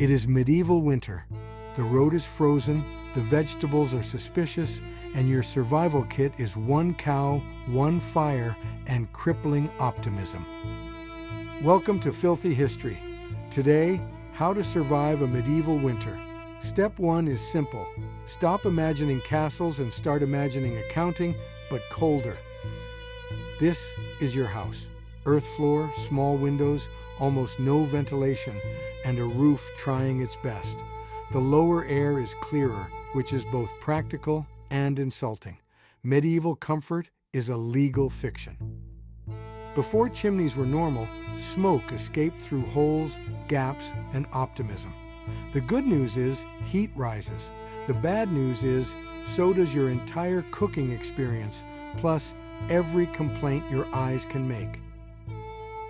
It is medieval winter. The road is frozen, the vegetables are suspicious, and your survival kit is one cow, one fire, and crippling optimism. Welcome to Filthy History. Today, how to survive a medieval winter. Step 1 is simple. Stop imagining castles and start imagining accounting, but colder. This is your house. Earth floor, small windows, almost no ventilation, and a roof trying its best. The lower air is clearer, which is both practical and insulting. Medieval comfort is a legal fiction. Before chimneys were normal, smoke escaped through holes, gaps, and optimism. The good news is heat rises. The bad news is so does your entire cooking experience, plus every complaint your eyes can make.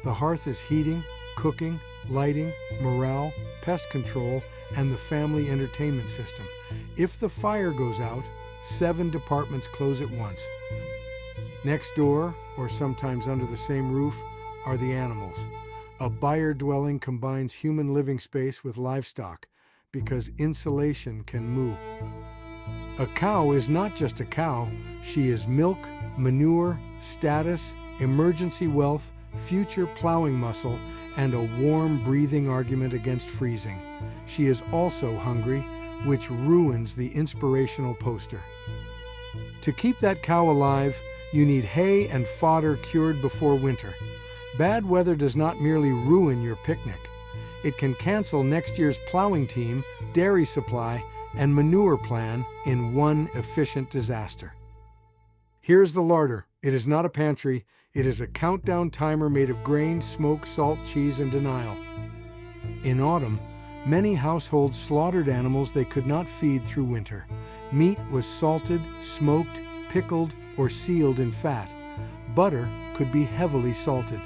The hearth is heating, cooking, lighting, morale, pest control, and the family entertainment system. If the fire goes out, 7 departments close at once. Next door, or sometimes under the same roof, are the animals. A byre dwelling combines human living space with livestock because insulation can moo. A cow is not just a cow, she is milk, manure, status, emergency wealth, future plowing muscle, and a warm breathing argument against freezing. She is also hungry, which ruins the inspirational poster. To keep that cow alive, you need hay and fodder cured before winter. Bad weather does not merely ruin your picnic. It can cancel next year's plowing team, dairy supply, and manure plan in one efficient disaster. Here's the larder. It is not a pantry. It is a countdown timer made of grain, smoke, salt, cheese, and denial. In autumn, many households slaughtered animals they could not feed through winter. Meat was salted, smoked, pickled, or sealed in fat. Butter could be heavily salted.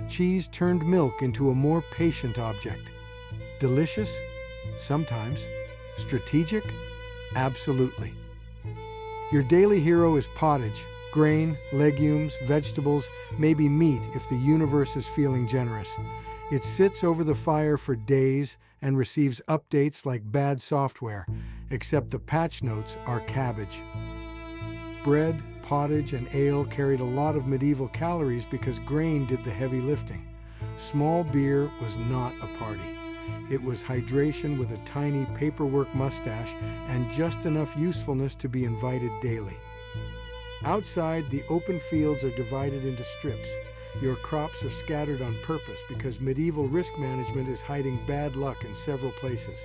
Cheese turned milk into a more patient object. Delicious? Sometimes. Strategic? Absolutely. Your daily hero is pottage, grain, legumes, vegetables, maybe meat if the universe is feeling generous. It sits over the fire for days and receives updates like bad software, except the patch notes are cabbage. Bread, pottage, and ale carried a lot of medieval calories because grain did the heavy lifting. Small beer was not a party. It was hydration with a tiny paperwork mustache and just enough usefulness to be invited daily. Outside, the open fields are divided into strips. Your crops are scattered on purpose because medieval risk management is hiding bad luck in several places.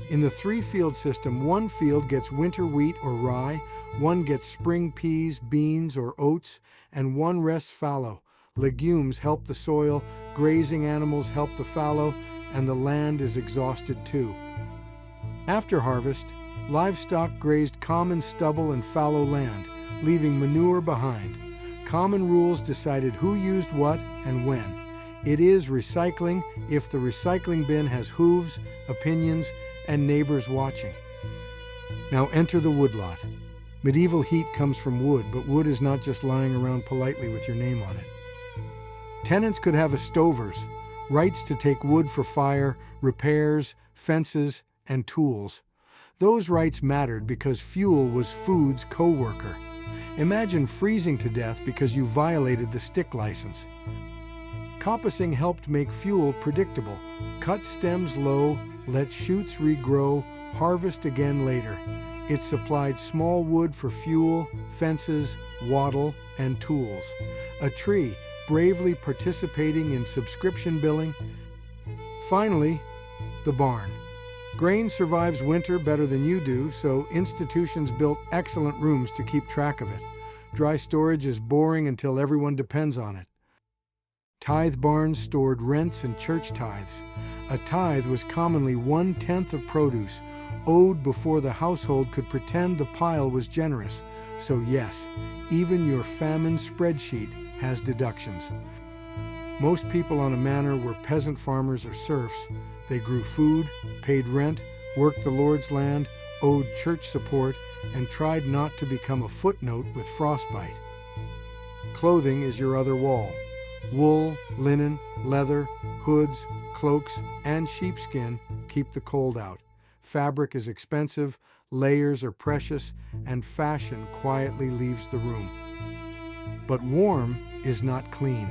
In the 3-field system, one field gets winter wheat or rye, one gets spring peas, beans, or oats, and one rests fallow. Legumes help the soil, grazing animals help the fallow, and the land is exhausted too. After harvest, livestock grazed common stubble and fallow land, leaving manure behind. Common rules decided who used what and when. It is recycling if the recycling bin has hooves, opinions, and neighbors watching. Now enter the woodlot. Medieval heat comes from wood, but wood is not just lying around politely with your name on it. Tenants could have a stovers, rights to take wood for fire, repairs, fences, and tools. Those rights mattered because fuel was food's co-worker. Imagine freezing to death because you violated the stick license. Coppicing helped make fuel predictable. Cut stems low, let shoots regrow, harvest again later. It supplied small wood for fuel, fences, wattle, and tools. A tree, bravely participating in subscription billing. Finally, the barn. Grain survives winter better than you do, so institutions built excellent rooms to keep track of it. Dry storage is boring until everyone depends on it. Tithe barns stored rents and church tithes. A tithe was commonly 1/10 of produce, owed before the household could pretend the pile was generous. So yes, even your famine spreadsheet has deductions. Most people on a manor were peasant farmers or serfs. They grew food, paid rent, worked the Lord's land, owed church support, and tried not to become a footnote with frostbite. Clothing is your other wall. Wool, linen, leather, hoods, cloaks, and sheepskin keep the cold out. Fabric is expensive, layers are precious, and fashion quietly leaves the room. But warm is not clean.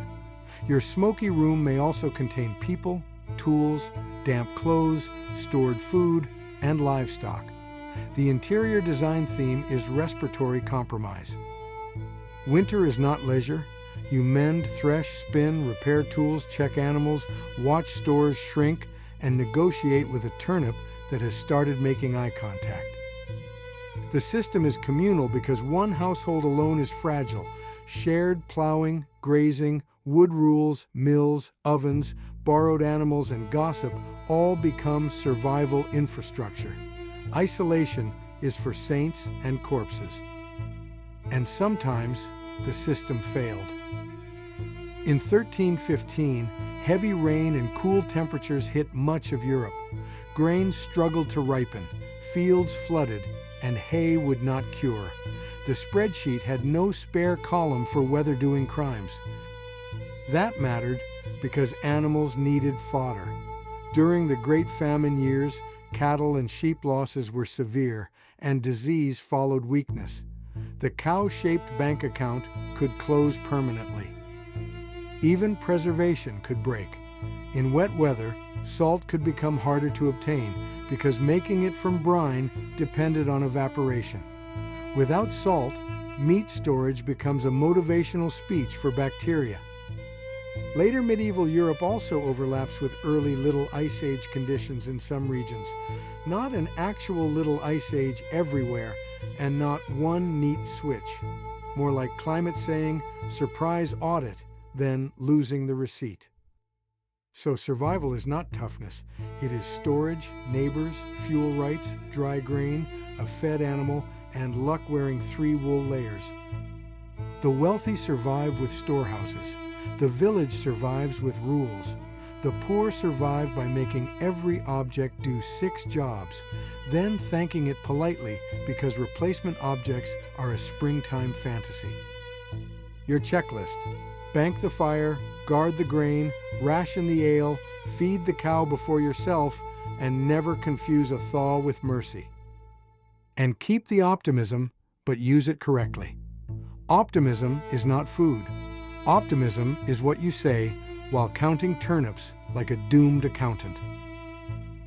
Your smoky room may also contain people, tools, damp clothes, stored food, and livestock. The interior design theme is respiratory compromise. Winter is not leisure. You mend, thresh, spin, repair tools, check animals, watch stores shrink, and negotiate with a turnip that has started making eye contact. The system is communal because one household alone is fragile. Shared plowing, grazing, wood rules, mills, ovens, borrowed animals, and gossip all become survival infrastructure. Isolation is for saints and corpses. And sometimes the system failed. In 1315, heavy rain and cool temperatures hit much of Europe. Grain struggled to ripen, fields flooded, and hay would not cure. The spreadsheet had no spare column for weather-doing crimes. That mattered because animals needed fodder. During the Great Famine years, cattle and sheep losses were severe, and disease followed weakness. The cow-shaped bank account could close permanently. Even preservation could break. In wet weather, salt could become harder to obtain because making it from brine depended on evaporation. Without salt, meat storage becomes a motivational speech for bacteria. Later medieval Europe also overlaps with early Little Ice Age conditions in some regions. Not an actual Little Ice Age everywhere, and not one neat switch. More like climate saying, surprise audit, than losing the receipt. So survival is not toughness. It is storage, neighbors, fuel rights, dry grain, a fed animal, and luck wearing 3 wool layers. The wealthy survive with storehouses. The village survives with rules. The poor survive by making every object do 6 jobs, then thanking it politely because replacement objects are a springtime fantasy. Your checklist: bank the fire, guard the grain, ration the ale, feed the cow before yourself, and never confuse a thaw with mercy. And keep the optimism, but use it correctly. Optimism is not food. Optimism is what you say while counting turnips like a doomed accountant.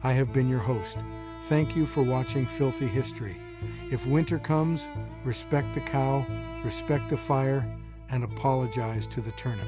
I have been your host. Thank you for watching Filthy History. If winter comes, respect the cow, respect the fire, and apologize to the turnip.